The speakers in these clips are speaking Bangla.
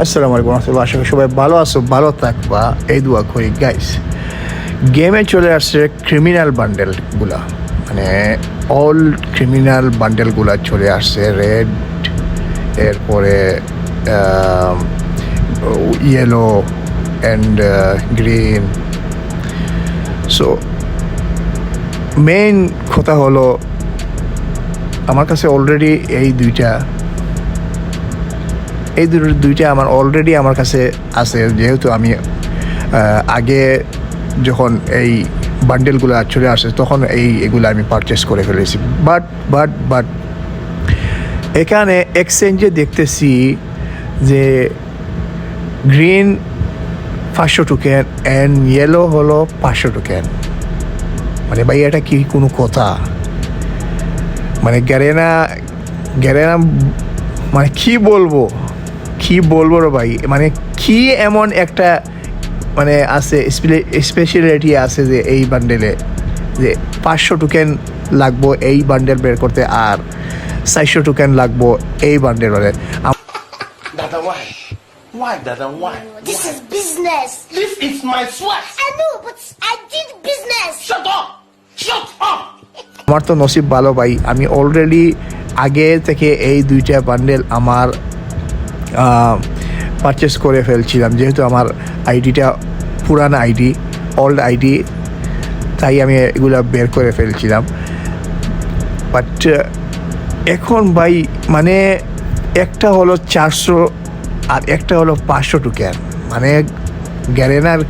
আসসালামু আলাইকুম রহমতুল্লাহ। আশা করি সবাই ভালো আছো, ভালো থাকবা এই দোয়া করি। গাইস, গেমে চলে আসছে ক্রিমিনাল বান্ডেলগুলা, মানে অল ক্রিমিনাল বান্ডেলগুলা চলে আসছে। রেড, এরপরে yellow and green. So main কথা হলো আমার কাছে অলরেডি এই দুইটা আমার অলরেডি আমার কাছে আছে, যেহেতু আমি আগে যখন এই বান্ডেলগুলো চলে আসে তখন এগুলো আমি পারচেস করে ফেলেছি। বাট এখানে এক্সচেঞ্জে দেখতেছি যে গ্রিন 500 টোকেন অ্যান্ড ইয়েলো হলো 500 টোকেন। মানে ভাই এটা কি কোনো কথা? মানে গ্যারেনা মানে কি বলবো রে ভাই, মানে কি এমন একটা মানে আছে স্পেশালিটি আছে যে এই বান্ডেলে যে 500 টোকেন লাগবো এই বান্ডেল বের করতে, আর 400 টোকেন লাগবো এই বান্ডেল বের। Dada, why, Dada, why? This is business. This is my sweat. I know, but I did business. Shut up! আমার তো নসিব ভালো ভাই, আমি অলরেডি আগে থেকে এই দুইটা বান্ডেল আমার পারচেস করে ফেলছিলাম, যেহেতু আমার আইডিটা পুরানো আইডি, ওল্ড আইডি, তাই আমি এগুলো বের করে ফেলছিলাম। বাট এখন ভাই মানে একটা হলো 400 আর একটা হলো 500 টোকেন, মানে গ্যারেনার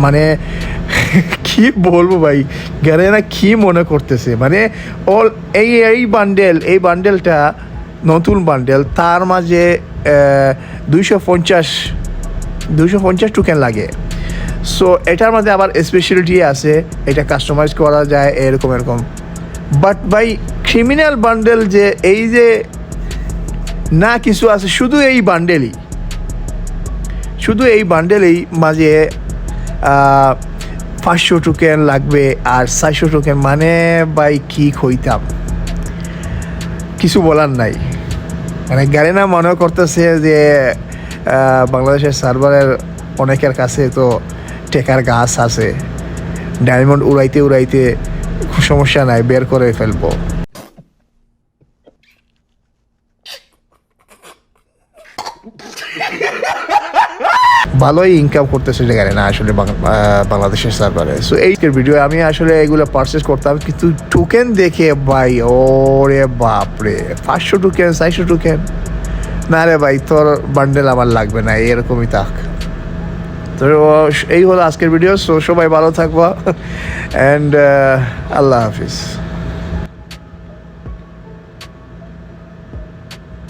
মানে কি বলবো ভাই, গ্যারেনা কি মনে করতেছে, মানে এই বান্ডেলটা নতুন বান্ডেল, তার মাঝে 250 টোকেন লাগে। সো এটার মধ্যে আবার স্পেশালিটি আছে, এটা কাস্টমাইজ করা যায় এরকম। বাট ভাই ক্রিমিনাল বান্ডেল যে এই যে না কিছু আছে, শুধু এই বান্ডেলেই মাঝে 500 টোকেন লাগবে আর 400 টোকেন, মানে ভাই কি কইতাম, কিছু বলার নাই। মানে গ্যারেনা মনে করতেছে যে বাংলাদেশের সার্ভারের অনেকের কাছে তো টেকার গাছ আছে, ডায়মন্ড উড়াইতে সমস্যা নাই, বের করে ফেলবো। ভালোই ইনকাম করতেছে গ্যারেনা আসলে বাংলাদেশের সার্ভারে। সো এই ভিডিও আমি আসলে এগুলো পারচেস করতাম, কিন্তু টোকেন দেখে ভাই ওরে বাপরে, 500 টোকেন 400 টোকেন, না রে ভাই তোর বান্ডেল আমার লাগবে না, এরকমই থাক। তো এই হলো আজকের ভিডিও। সো সবাই ভালো থাকবা অ্যান্ড আল্লাহ হাফিজ।